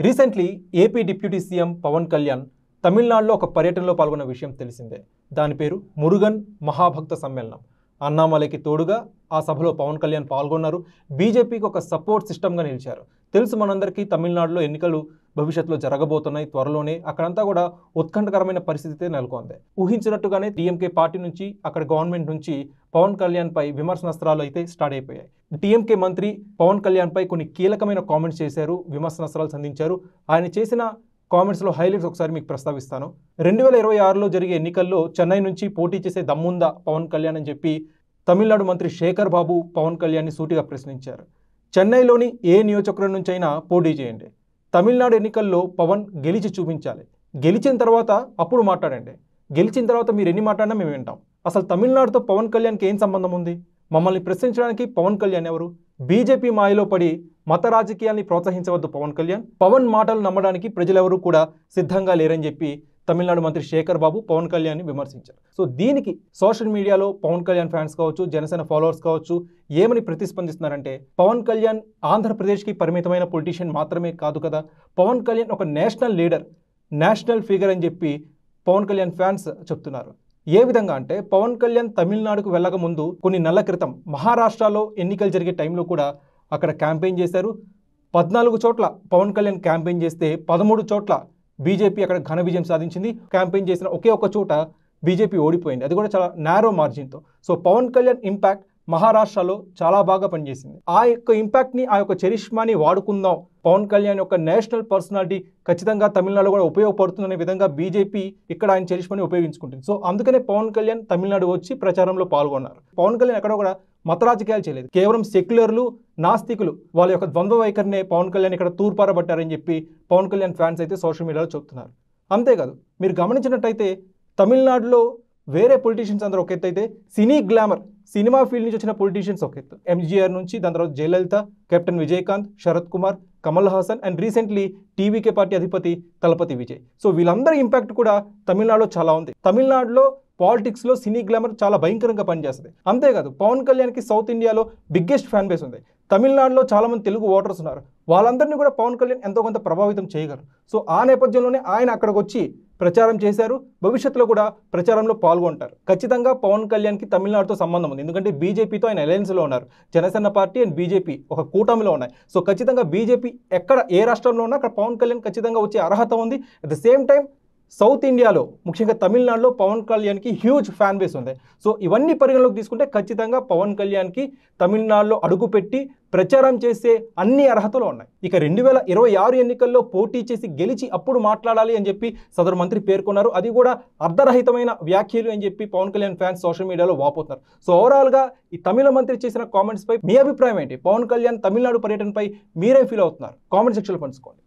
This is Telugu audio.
Recently AP deputy CM Pawan Kalyan తమిళనాడులో ఒక పర్యటనలో పాల్గొన్న విషయం తెలిసిందే. దాని పేరు మురుగన్ మహాభక్త సమ్మేళనం. అన్నామలైకి తోడుగా ఆ సభలో పవన్ కళ్యాణ్ పాల్గొన్నారు. బీజేపీకి ఒక సపోర్ట్ సిస్టమ్గా నిలిచారు. తెలుసు మనందరికీ తమిళనాడులో ఎన్నికలు భవిష్యత్తులో జరగబోతున్నాయి త్వరలోనే. అక్కడంతా కూడా ఉత్కంఠకరమైన పరిస్థితి నెలకొంది. ఊహించినట్టుగానే టీఎంకే పార్టీ నుంచి అక్కడ గవర్నమెంట్ నుంచి పవన్ కళ్యాణ్ పై విమర్శనాస్త్రాలు అయితే స్టార్ట్ అయిపోయాయి. టీఎంకే మంత్రి పవన్ కళ్యాణ్ పై కొన్ని కీలకమైన కామెంట్స్ చేశారు, విమర్శనాస్త్రాలు సంధించారు. ఆయన చేసిన కామెంట్స్లో హైలైట్స్ ఒకసారి మీకు ప్రస్తావిస్తాను. 2026లో జరిగే ఎన్నికల్లో చెన్నై నుంచి పోటీ చేసే దమ్ముందా పవన్ కళ్యాణ్ అని చెప్పి తమిళనాడు మంత్రి శేఖర్ బాబు పవన్ కళ్యాణ్ని సూటిగా ప్రశ్నించారు. చెన్నైలోని ఏ నియోజకవర్గం నుంచి అయినా పోటీ చేయండి, తమిళనాడు ఎన్నికల్లో పవన్ గెలిచి చూపించాలి, గెలిచిన తర్వాత అప్పుడు మాట్లాడండి, గెలిచిన తర్వాత మీరు ఎన్ని మాట్లాడినా మేము వింటాం. అసలు తమిళనాడుతో పవన్ కళ్యాణ్కి ఏం సంబంధం ఉంది? మమ్మల్ని ప్రశ్నించడానికి పవన్ కళ్యాణ్ ఎవరు? బీజేపీ మాయలో పడి మత రాజకీయాల్ని ప్రోత్సహించవద్దు పవన్ కళ్యాణ్. పవన్ మాటలు నమ్మడానికి ప్రజలెవరూ కూడా సిద్ధంగా లేరని చెప్పి తమిళనాడు మంత్రి శేఖర్ బాబు పవన్ కళ్యాణ్ని విమర్శించారు. సో దీనికి సోషల్ మీడియాలో పవన్ కళ్యాణ్ ఫ్యాన్స్ కావచ్చు, జనసేన ఫాలోవర్స్ కావచ్చు ఏమని ప్రతిస్పందిస్తున్నారంటే, పవన్ కళ్యాణ్ ఆంధ్రప్రదేశ్కి పరిమితమైన పొలిటీషియన్ మాత్రమే కాదు కదా, పవన్ కళ్యాణ్ ఒక నేషనల్ లీడర్, నేషనల్ ఫిగర్ అని చెప్పి పవన్ కళ్యాణ్ ఫ్యాన్స్ చెప్తున్నారు. ఏ విధంగా అంటే, పవన్ కళ్యాణ్ తమిళనాడుకు వెళ్ళక ముందు కొన్ని నెలల క్రితం మహారాష్ట్రలో ఎన్నికలు జరిగే టైంలో కూడా అక్కడ క్యాంపెయిన్ చేశారు. 14 చోట్ల పవన్ కళ్యాణ్ క్యాంపెయిన్ చేస్తే 13 చోట్ల బీజేపీ అక్కడ ఘన విజయం సాధించింది. క్యాంపెయిన్ చేసిన ఒకే ఒక్క చోట బీజేపీ ఓడిపోయింది, అది కూడా చాలా నారో మార్జిన్తో. సో పవన్ కళ్యాణ్ ఇంపాక్ట్ మహారాష్ట్రలో చాలా బాగా పనిచేసింది. ఆ యొక్క ఇంపాక్ట్ని, ఆ యొక్క చరిష్మాని వాడుకుందాం, పవన్ కళ్యాణ్ యొక్క నేషనల్ పర్సనాలిటీ ఖచ్చితంగా తమిళనాడు కూడా ఉపయోగపడుతుందనే విధంగా బీజేపీ ఇక్కడ ఆయన చరిష్మాని ఉపయోగించుకుంటుంది. సో అందుకనే పవన్ కళ్యాణ్ తమిళనాడు వచ్చి ప్రచారంలో పాల్గొన్నారు. పవన్ కళ్యాణ్ ఎక్కడ కూడా మత రాజకీయాలు చేయలేదు, కేవలం సెక్యులర్లు, నాస్తికులు వాళ్ళ యొక్క ద్వంద్వ వైఖరినే పవన్ కళ్యాణ్ ఇక్కడ తూర్పారబట్టారని చెప్పి పవన్ కళ్యాణ్ ఫ్యాన్స్ అయితే సోషల్ మీడియాలో చెప్తున్నారు. అంతేకాదు, మీరు గమనించినట్టయితే తమిళనాడులో వేరే పొలిటీషియన్స్ అందరూ ఒక ఎత్తు అయితే, సినీ గ్లామర్ సినిమా ఫీల్డ్ నుంచి వచ్చిన పొలిటీషియన్స్ ఒక ఎత్తు. ఎంజీఆర్ నుంచి, దాని తర్వాత Jayalalithaa, captain Vijayakanth, Sarath Kumar, Kamal Haasan and recently TVK party అధిపతి తలపతి విజయ్. సో వీళ్ళందరి ఇంపాక్ట్ కూడా తమిళనాడులో చాలా ఉంది. తమిళనాడులో పాలిటిక్స్లో సినీ గ్లామర్ చాలా భయంకరంగా పనిచేస్తుంది. అంతేకాదు, పవన్ కళ్యాణ్కి సౌత్ ఇండియాలో బిగ్గెస్ట్ ఫ్యాన్ బేస్ ఉంది. తమిళనాడులో చాలామంది తెలుగు ఓటర్స్ ఉన్నారు. వాళ్ళందరినీ కూడా పవన్ కళ్యాణ్ ఎంతో కొంత ప్రభావితం చేయగలరు. సో ఆ నేపథ్యంలోనే ఆయన అక్కడికి వచ్చి ప్రచారం చేశారు. భవిష్యత్తులో కూడా ప్రచారంలో పాల్గొంటారు. ఖచ్చితంగా పవన్ కళ్యాణ్కి తమిళనాడుతో సంబంధం ఉంది, ఎందుకంటే బీజేపీతో ఆయన అలయన్స్లో ఉన్నారు. జనసేన పార్టీ అండ్ బీజేపీ ఒక కూటమిలో ఉన్నాయి. సో ఖచ్చితంగా బీజేపీ ఎక్కడ ఏ రాష్ట్రంలో ఉన్నా అక్కడ పవన్ కళ్యాణ్ ఖచ్చితంగా వచ్చే అర్హత ఉంది. At the same time south ఇండియాలో, ముఖ్యంగా తమిళనాడులో పవన్ కళ్యాణ్కి హ్యూజ్ ఫ్యాన్ బేస్ ఉంది. సో ఇవన్నీ పరిగణలోకి తీసుకుంటే ఖచ్చితంగా పవన్ కళ్యాణ్కి తమిళనాడులో అడుగుపెట్టి ప్రచారం చేసే అన్ని అర్హతలు ఉన్నాయి. ఇక 2026 ఎన్నికల్లో పోటీ చేసి గెలిచి అప్పుడు మాట్లాడాలి అని చెప్పి సదరు మంత్రి పేర్కొన్నారు. అది కూడా అర్ధరహితమైన వ్యాఖ్యలు అని చెప్పి పవన్ కళ్యాణ్ ఫ్యాన్స్ సోషల్ మీడియాలో వాపోతున్నారు. సో ఓవరాల్గా ఈ తమిళ మంత్రి చేసిన కామెంట్స్పై మీ అభిప్రాయం ఏంటి? పవన్ కళ్యాణ్ తమిళనాడు పర్యటనపై మీరే ఫీల్ అవుతున్నారు? కామెంట్ సెక్షన్లో పంచుకోండి.